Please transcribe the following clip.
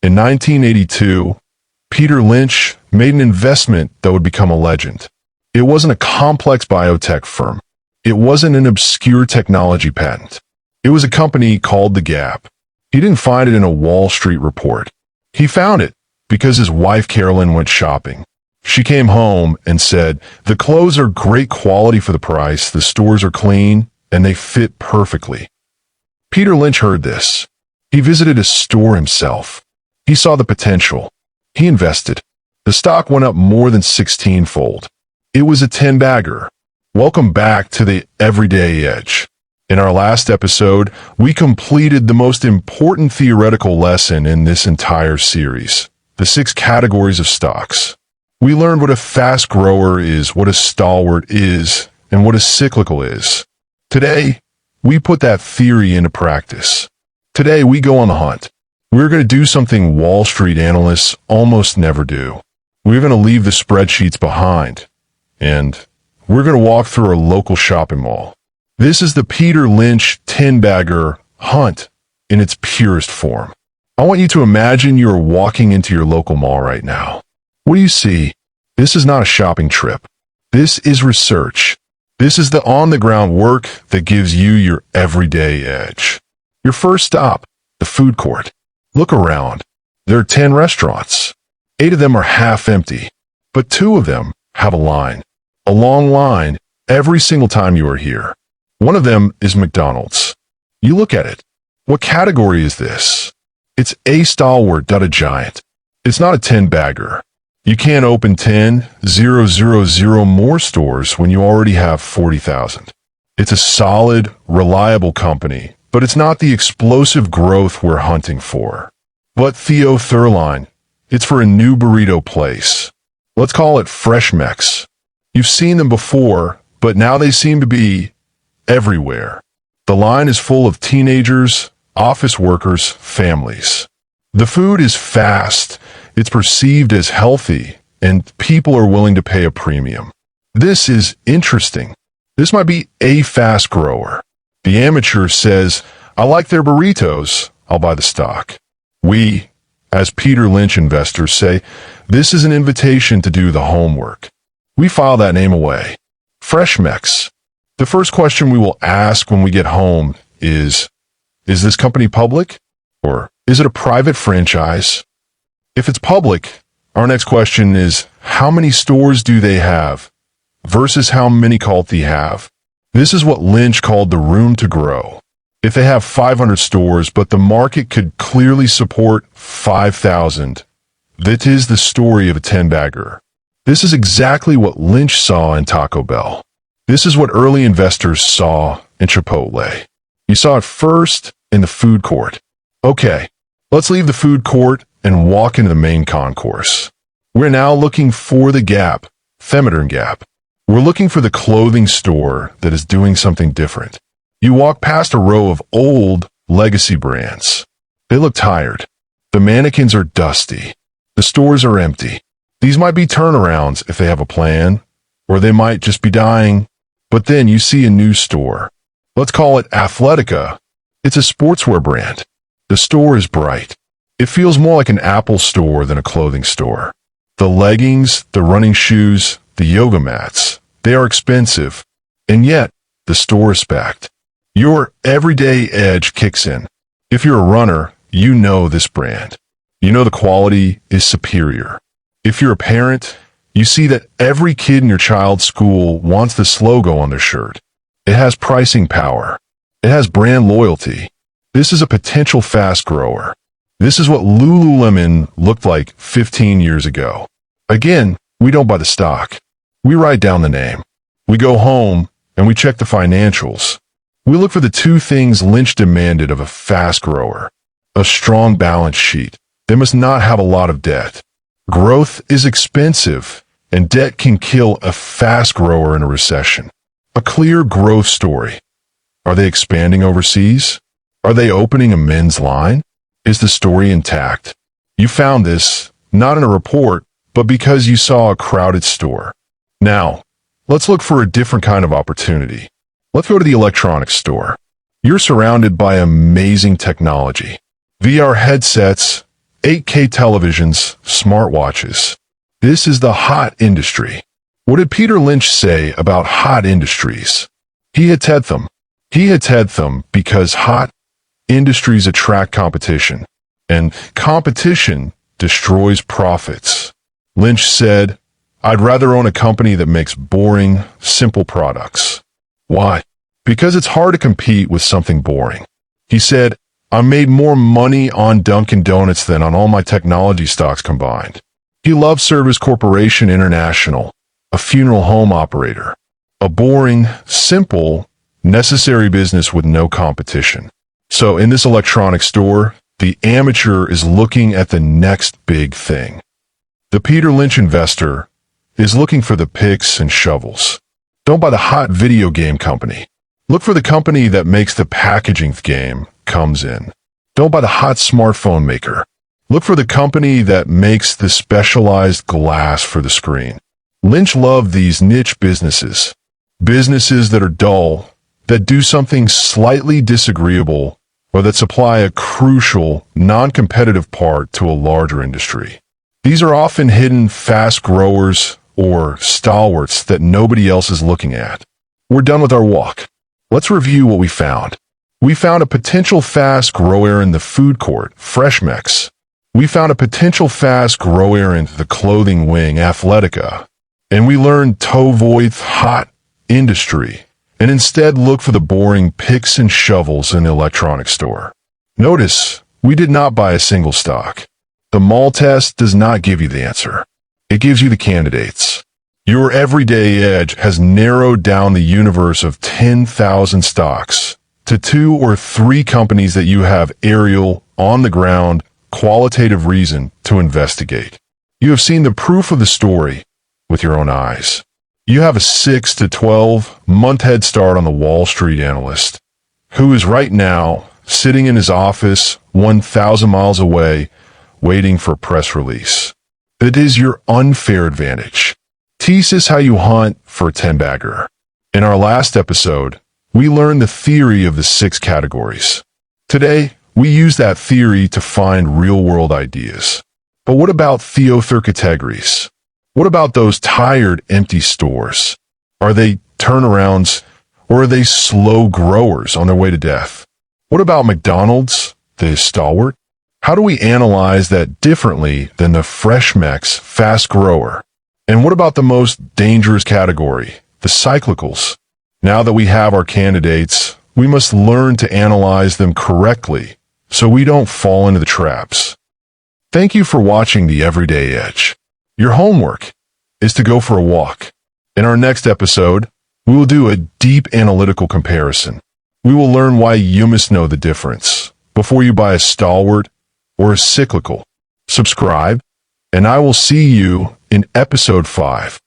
In 1982, Peter Lynch made an investment that would become a legend. It wasn't a complex biotech firm. It wasn't an obscure technology patent. It was a company called The Gap. He didn't find it in a Wall Street report. He found it because his wife Carolyn went shopping. She came home and said, "The clothes are great quality for the price, the stores are clean, and they fit perfectly." Peter Lynch heard this. He visited a store himself. He saw the potential. He invested. The stock went up more than 16-fold. It was a 10-bagger. Welcome back to the Everyday Edge. In our last episode, we completed the most important theoretical lesson in this entire series, the 6 categories of stocks. We learned what a fast grower is, what a stalwart is, and what a cyclical is. Today, we put that theory into practice. Today, we go on the hunt. We're going to do something Wall Street analysts almost never do. We're going to leave the spreadsheets behind, and we're going to walk through our local shopping mall. This is the Peter Lynch 10-bagger hunt in its purest form. I want you to imagine you're walking into your local mall right now. What do you see? This is not a shopping trip. This is research. This is the on-the-ground work that gives you your everyday edge. Your first stop, the food court. Look around. There are 10 restaurants. 8 of them are half empty, but 2 of them have a line. A long line every single time you are here. One of them is McDonald's. You look at it. What category is this? It's a Stalwart, not a giant. It's not a 10-bagger. You can't open 10,000 more stores when you already have 40,000. It's a solid, reliable company, but it's not the explosive growth we're hunting for. But Theo Thurline, it's for a new burrito place. Let's call it FreshMex. You've seen them before, but now they seem to be everywhere. The line is full of teenagers, office workers, families. The food is fast. It's perceived as healthy, and people are willing to pay a premium. This is interesting. This might be a fast grower. The amateur says, "I like their burritos, I'll buy the stock." We, as Peter Lynch investors, say, this is an invitation to do the homework. We file that name away. FreshMex. The first question we will ask when we get home is this company public? Or is it a private franchise? If it's public, our next question is, how many stores do they have versus how many cult they have? This is what Lynch called the room to grow. If they have 500 stores, but the market could clearly support 5,000, that is the story of a 10-bagger. This is exactly what Lynch saw in Taco Bell. This is what early investors saw in Chipotle. You saw it first in the food court. Okay, let's leave the food court and walk into the main concourse. We're now looking for the Gap, Theodore Gap. We're looking for the clothing store that is doing something different. You walk past a row of old legacy brands. They look tired. The mannequins are dusty. The stores are empty. These might be turnarounds if they have a plan, or they might just be dying. But then you see a new store. Let's call it Athletica. It's a sportswear brand. The store is bright. It feels more like an Apple store than a clothing store. The leggings, the running shoes, the yoga mats, they are expensive, and yet the store is packed. Your everyday edge kicks in. If you're a runner, you know this brand. You know the quality is superior. If you're a parent, you see that every kid in your child's school wants this logo on their shirt. It has pricing power. It has brand loyalty. This is a potential fast grower. This is what Lululemon looked like 15 years ago. Again, we don't buy the stock. We write down the name. We go home and we check the financials. We look for the 2 things Lynch demanded of a fast grower. A strong balance sheet. They must not have a lot of debt. Growth is expensive, and debt can kill a fast grower in a recession. A clear growth story. Are they expanding overseas? Are they opening a men's line? Is the story intact? You found this, not in a report, but because you saw a crowded store. Now, let's look for a different kind of opportunity. Let's go to the electronics store. You're surrounded by amazing technology. VR headsets, 8K televisions, smartwatches. This is the hot industry. What did Peter Lynch say about hot industries? He hated them. He hated them because hot industries attract competition, and competition destroys profits. Lynch said, "I'd rather own a company that makes boring, simple products." Why? Because it's hard to compete with something boring. He said, "I made more money on Dunkin' Donuts than on all my technology stocks combined." He loved Service Corporation International, a funeral home operator. A boring, simple, necessary business with no competition. So in this electronics store, the amateur is looking at the next big thing. The Peter Lynch investor is looking for the picks and shovels. Don't buy the hot video game company. Look for the company that makes the packaging game comes in. Don't buy the hot smartphone maker. Look for the company that makes the specialized glass for the screen. Lynch loved these niche businesses. Businesses that are dull, that do something slightly disagreeable, or that supply a crucial, non-competitive part to a larger industry. These are often hidden fast growers or stalwarts that nobody else is looking at. We're done with our walk. Let's review what we found. We found a potential fast grower in the food court, FreshMex. We found a potential fast grower in the clothing wing, Athletica. And we learned to avoid hot industry and instead look for the boring picks and shovels in the electronics store. Notice, we did not buy a single stock. The mall test does not give you the answer. It gives you the candidates. Your everyday edge has narrowed down the universe of 10,000 stocks to 2 or 3 companies that you have aerial, on-the-ground, qualitative reason to investigate. You have seen the proof of the story with your own eyes. You have a 6 to 12 month head start on the Wall Street analyst, who is right now sitting in his office 1,000 miles away, waiting for a press release. It is your unfair advantage. Tease is how you hunt for a Tenbagger. In our last episode, we learned the theory of the 6 categories. Today, we use that theory to find real-world ideas. But what about categories? What about those tired, empty stores? Are they turnarounds, or are they slow growers on their way to death? What about McDonald's, the Stalwart? How do we analyze that differently than the FreshMex fast grower? And what about the most dangerous category, the cyclicals? Now that we have our candidates, we must learn to analyze them correctly so we don't fall into the traps. Thank you for watching The Everyday Edge. Your homework is to go for a walk. In our next episode, we will do a deep analytical comparison. We will learn why you must know the difference before you buy a Stalwart or a cyclical. Subscribe, and I will see you in episode 5.